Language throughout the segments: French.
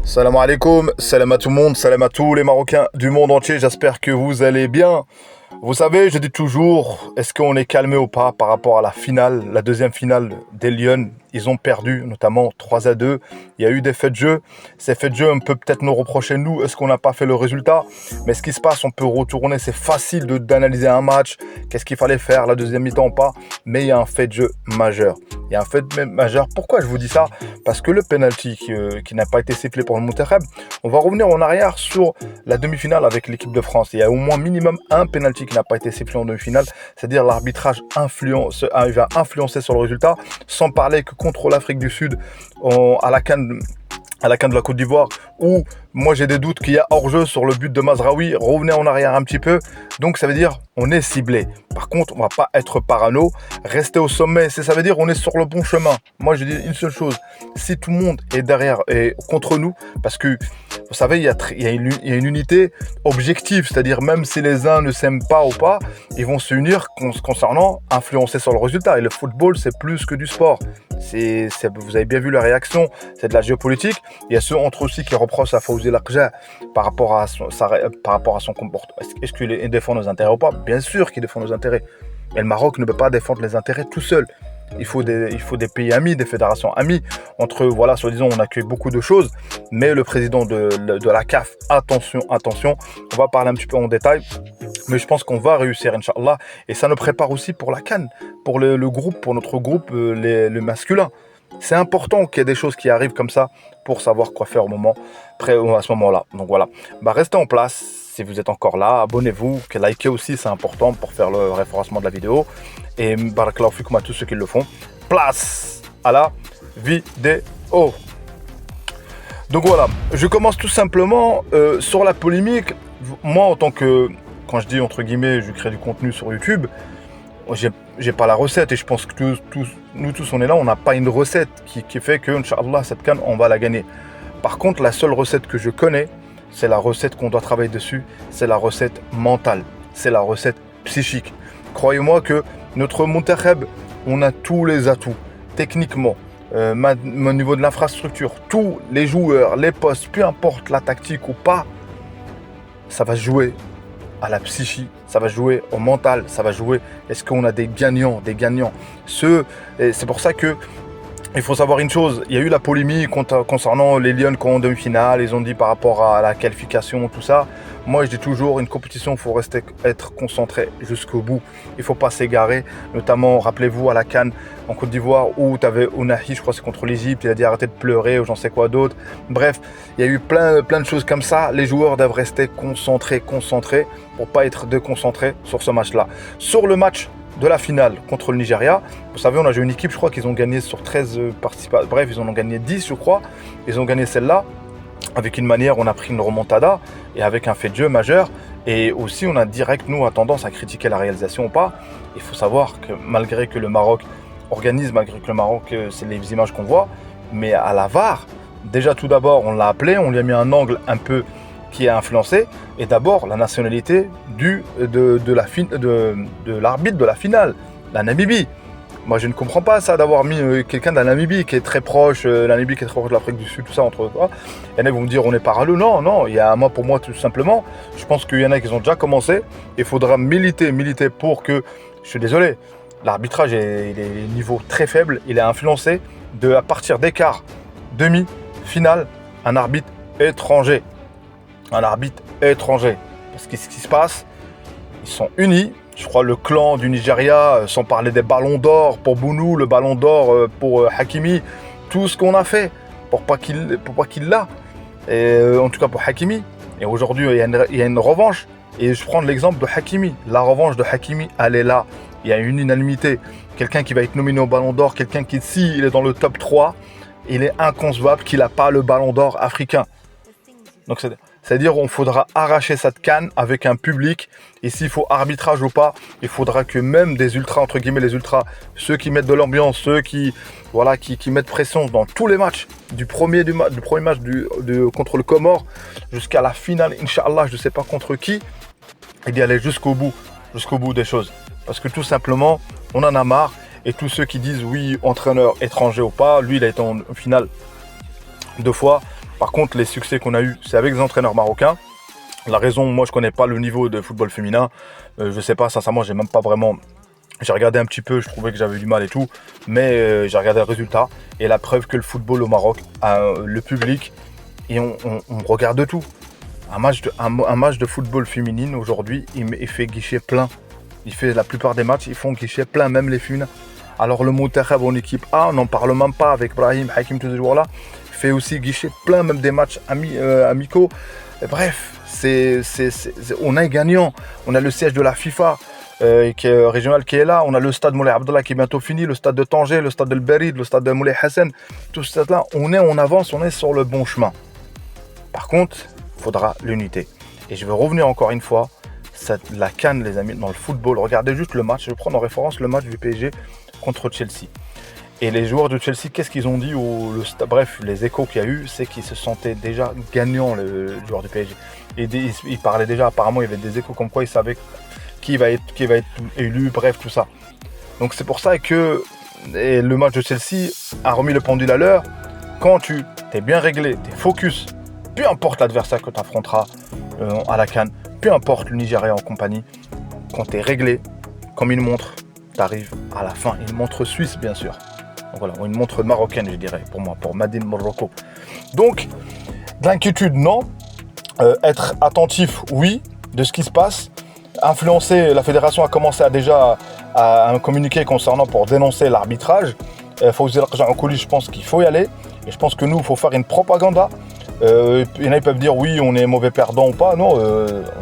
Salam alaikum, salam à tout le monde, salam à tous les Marocains du monde entier, j'espère que vous allez bien. Vous savez, je dis toujours, est-ce qu'on est calmé ou pas par rapport à la finale, la deuxième finale des Lions. Ils ont perdu, notamment 3-2. Il y a eu des faits de jeu. Ces faits de jeu, on peut peut-être nous reprocher, nous, est-ce qu'on n'a pas fait le résultat? Mais ce qui se passe, on peut retourner. C'est facile d'analyser un match. Qu'est-ce qu'il fallait faire, la deuxième mi-temps ou pas? Mais il y a un fait de jeu majeur. Il y a un fait de jeu majeur. Pourquoi je vous dis ça? Parce que le penalty qui n'a pas été sifflé pour le Monterrey, on va revenir en arrière sur la demi-finale avec l'équipe de France. Il y a au moins minimum un penalty qui n'a pas été sifflé en demi-finale. C'est-à-dire l'arbitrage va influencer sur le résultat, sans parler que contre l'Afrique du Sud, à la CAN de la Côte d'Ivoire, où moi j'ai des doutes qu'il y a hors-jeu sur le but de Mazraoui. Revenez en arrière un petit peu. Donc ça veut dire on est ciblé. Par contre, on va pas être parano, rester au sommet. Ça veut dire on est sur le bon chemin. Moi je dis une seule chose, si tout le monde est derrière et contre nous, parce que vous savez, il y a une unité objective, c'est-à-dire même si les uns ne s'aiment pas ou pas, ils vont se unir concernant influencer sur le résultat. Et le football, c'est plus que du sport. Vous avez bien vu la réaction, c'est de la géopolitique. Il y a ceux entre eux aussi qui reprochent à Fawzi Lakja par rapport à son comportement. Est-ce qu'il défend nos intérêts ou pas? Bien sûr qu'il défend nos intérêts. Mais le Maroc ne peut pas défendre les intérêts tout seul. Il faut des pays amis, des fédérations amies. Entre eux, voilà, soi-disant, on accueille beaucoup de choses. Mais le président de la CAF, attention, on va parler un petit peu en détail. Mais je pense qu'on va réussir, Inch'Allah. Et ça nous prépare aussi pour la CAN, pour le groupe, pour notre groupe, le masculin. C'est important qu'il y ait des choses qui arrivent comme ça pour savoir quoi faire à ce moment-là. Donc voilà. Restez en place. Si vous êtes encore là, abonnez-vous, likez aussi, c'est important pour faire le référencement de la vidéo. Et barakallahu fikoum à tous ceux qui le font. Place à la vidéo. Donc voilà, je commence tout simplement sur la polémique. Moi, en tant que, quand je dis entre guillemets, je crée du contenu sur YouTube, j'ai pas la recette et je pense que nous tous on est là, on n'a pas une recette qui fait que, Inch'Allah, cette CAN, on va la gagner. Par contre, la seule recette que je connais, c'est la recette qu'on doit travailler dessus, c'est la recette mentale, c'est la recette psychique. Croyez-moi que notre Monterrey, on a tous les atouts, techniquement, au niveau de l'infrastructure, tous les joueurs, les postes, peu importe la tactique ou pas, ça va jouer à la psychique, ça va jouer au mental, ça va jouer, est-ce qu'on a des gagnants. C'est pour ça que il faut savoir une chose, il y a eu la polémique concernant les Lions en demi-finale, ils ont dit par rapport à la qualification, tout ça. Moi, je dis toujours, une compétition, il faut être concentré jusqu'au bout. Il ne faut pas s'égarer, notamment, rappelez-vous, à la CAN en Côte d'Ivoire, où tu avais Ounahi, je crois que c'est contre l'Égypte, il a dit arrêtez de pleurer, ou j'en sais quoi d'autre. Bref, il y a eu plein de choses comme ça. Les joueurs doivent rester concentrés, pour ne pas être déconcentrés sur ce match-là. Sur le match de la finale contre le Nigeria, vous savez, on a joué une équipe, je crois qu'ils ont gagné sur 13 participants, bref, ils en ont gagné 10, je crois. Ils ont gagné celle-là avec une manière, on a pris une remontada et avec un fait de jeu majeur. Et aussi, on a direct, nous, a tendance à critiquer la réalisation ou pas. Il faut savoir que malgré que le Maroc organise, malgré que le Maroc, c'est les images qu'on voit, mais à la VAR, déjà tout d'abord, on l'a appelé, on lui a mis un angle un peu qui est influencé, et d'abord la nationalité de l'arbitre de la finale, la Namibie. Moi, je ne comprends pas ça d'avoir mis quelqu'un de la Namibie qui est très proche, la Namibie qui est très proche de l'Afrique du Sud, tout ça entre quoi. Il y en a qui vont me dire on est parallèle. Non, il y a pour moi tout simplement. Je pense qu'il y en a qui ont déjà commencé. Il faudra militer pour que. Je suis désolé, l'arbitrage il est niveau très faible. Il est influencé à partir d'écart demi-finale, un arbitre étranger. Parce que ce qui se passe, ils sont unis. Je crois le clan du Nigeria, sans parler des ballons d'or pour Bounou, le ballon d'or pour Hakimi, tout ce qu'on a fait pour pas qu'il l'a. En tout cas pour Hakimi. Et aujourd'hui, il y a une revanche. Et je prends l'exemple de Hakimi. La revanche de Hakimi, elle est là. Il y a une unanimité. Quelqu'un qui va être nominé au ballon d'or, quelqu'un qui, s'il est dans le top 3, il est inconcevable qu'il n'a pas le ballon d'or africain. Donc c'est-à-dire qu'il faudra arracher cette CAN avec un public. Et s'il faut arbitrage ou pas, il faudra que même des ultras, entre guillemets les ultras, ceux qui mettent de l'ambiance, ceux qui mettent pression dans tous les matchs, du premier match contre le Comore jusqu'à la finale, Inch'Allah, je ne sais pas contre qui, et d'y aller jusqu'au bout des choses. Parce que tout simplement, on en a marre. Et tous ceux qui disent oui, entraîneur étranger ou pas, lui il a été en finale 2 fois. Par contre, les succès qu'on a eu, c'est avec des entraîneurs marocains. La raison, moi je connais pas le niveau de football féminin, je sais pas, sincèrement j'ai même pas vraiment, j'ai regardé un petit peu, je trouvais que j'avais du mal et tout, mais j'ai regardé le résultat et la preuve que le football au Maroc a le public et on regarde tout. Un match de football féminine aujourd'hui, il fait guichet plein, il fait la plupart des matchs, ils font guichet plein, même les féminins. Alors le Moutakhab en équipe A, on n'en parle même pas avec Brahim, Hakim, tous ces joueurs là, fait aussi guichet plein, même des matchs amicaux. Bref, on a un gagnant, on a le siège de la FIFA régional qui est là, on a le stade Moulay Abdallah qui est bientôt fini, le stade de Tanger, le stade de Berid, le stade de Moulay Hassan, tout ça là, on avance, on est sur le bon chemin. Par contre, il faudra l'unité. Et je vais revenir encore une fois, la CAN les amis, dans le football, regardez juste le match, je vais prendre en référence le match du PSG contre Chelsea. Et les joueurs de Chelsea, qu'est-ce qu'ils ont dit bref, les échos qu'il y a eu, c'est qu'ils se sentaient déjà gagnants, le joueur du PSG. Et ils parlaient déjà, apparemment, il y avait des échos comme quoi ils savaient qui va être élu, bref, tout ça. Donc c'est pour ça que le match de Chelsea a remis le pendule à l'heure. Quand tu es bien réglé, tu es focus, peu importe l'adversaire que tu affronteras à la CAN, peu importe le Nigeria en compagnie, quand tu es réglé, comme une montre, tu arrives à la fin. Une montre suisse, bien sûr. Donc voilà, une montre marocaine, je dirais, pour moi, pour Made in Morocco. Donc, d'inquiétude, non. Être attentif, oui, de ce qui se passe. Influencer, la fédération a commencé à communiquer concernant pour dénoncer l'arbitrage. Fawzi El-Qja en coulisses, je pense qu'il faut y aller. Et je pense que nous, il faut faire une propagande. Il y en a qui peuvent dire oui, on est mauvais perdant ou pas. Non,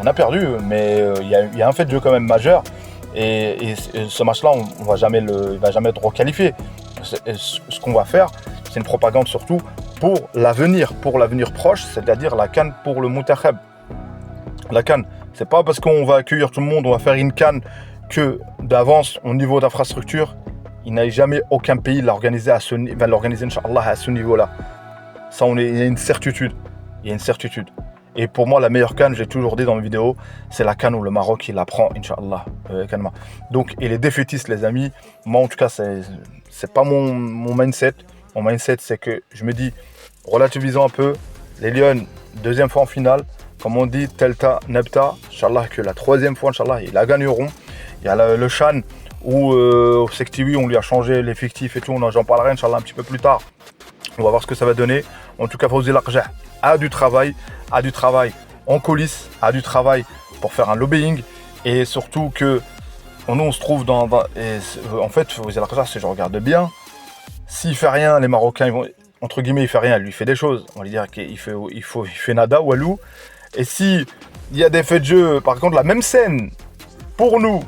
on a perdu, mais il y a un fait de jeu quand même majeur. Et ce match-là, il va jamais être requalifié. Ce qu'on va faire, c'est une propagande surtout pour l'avenir proche, c'est-à-dire la CAN pour le Moutakhab. La CAN, c'est pas parce qu'on va accueillir tout le monde, on va faire une CAN que d'avance au niveau d'infrastructure, il n'y a jamais aucun pays va l'organiser Inch'Allah à ce niveau-là. Ça, il y a une certitude. Il y a une certitude. Et pour moi, la meilleure CAN, j'ai toujours dit dans mes vidéos, c'est la CAN où le Maroc, il la prend, Inch'Allah. Donc, et les défaitistes, les amis, moi, en tout cas, c'est pas mon mindset. Mon mindset, c'est que je me dis, relativisons un peu, les Lions, deuxième fois en finale, comme on dit, Telta, Nebta, Inch'Allah, que la troisième fois, Inch'Allah, ils la gagneront. Il y a le Chan, où au Sektiwi, on lui a changé l'effectif et tout, j'en parlerai, Inch'Allah, un petit peu plus tard. On va voir ce que ça va donner. En tout cas, Fawzi El-Qja a du travail en coulisses, a du travail pour faire un lobbying. Et surtout que nous, on se trouve en fait, Fawzi El-Qja, si je regarde bien, s'il fait rien, les Marocains, ils vont, entre guillemets, il fait rien, lui fait des choses. On va lui dire qu'il fait nada, walou. Et si il y a des faits de jeu, par contre, la même scène, pour nous,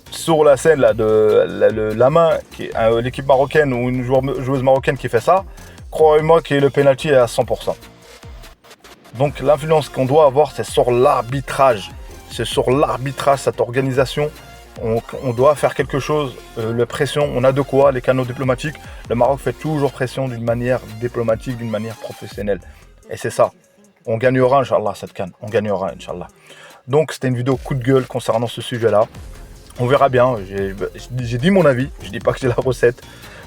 sur la scène là, de la main, l'équipe marocaine ou une joueuse marocaine qui fait ça, croyez-moi que le penalty est à 100%. Donc l'influence qu'on doit avoir, c'est sur l'arbitrage. C'est sur l'arbitrage, cette organisation. On doit faire quelque chose. La pression, on a de quoi, les canaux diplomatiques. Le Maroc fait toujours pression d'une manière diplomatique, d'une manière professionnelle. Et c'est ça. On gagnera, Inch'Allah, cette CAN. On gagnera, Inch'Allah. Donc c'était une vidéo coup de gueule concernant ce sujet-là. On verra bien. J'ai dit mon avis. Je ne dis pas que j'ai la recette.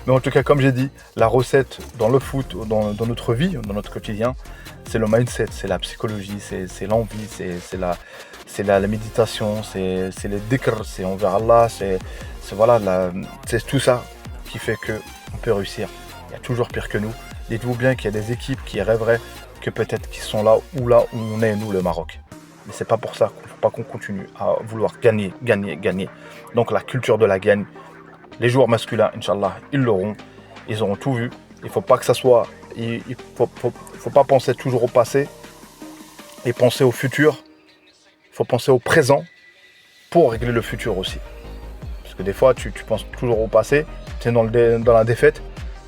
Mais en tout cas, comme j'ai dit, la recette dans le foot, dans notre vie, dans notre quotidien, c'est le mindset, c'est la psychologie, c'est l'envie, c'est la méditation, c'est le dhikr, c'est envers Allah, c'est tout ça qui fait qu'on peut réussir. Il y a toujours pire que nous. Dites-vous bien qu'il y a des équipes qui rêveraient que peut-être qu'ils sont là où on est, nous, le Maroc. Mais c'est pas pour ça qu'il ne faut pas qu'on continue à vouloir gagner. Donc la culture de la gagne, les joueurs masculins, Inch'Allah, ils l'auront. Ils auront tout vu. Il ne faut pas que ça soit... Il faut pas penser toujours au passé et penser au futur. Il faut penser au présent pour régler le futur aussi. Parce que des fois, tu penses toujours au passé, tu es dans la défaite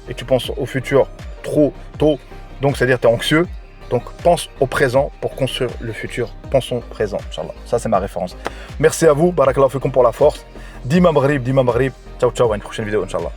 et tu penses au futur trop tôt. Donc, c'est-à-dire que tu es anxieux. Donc, pense au présent pour construire le futur. Pensons présent, Inch'Allah. Ça, c'est ma référence. Merci à vous. Barakallahu fikoum pour la force. Dima Maghrib. Ciao, ciao. À une prochaine vidéo, Inch'Allah.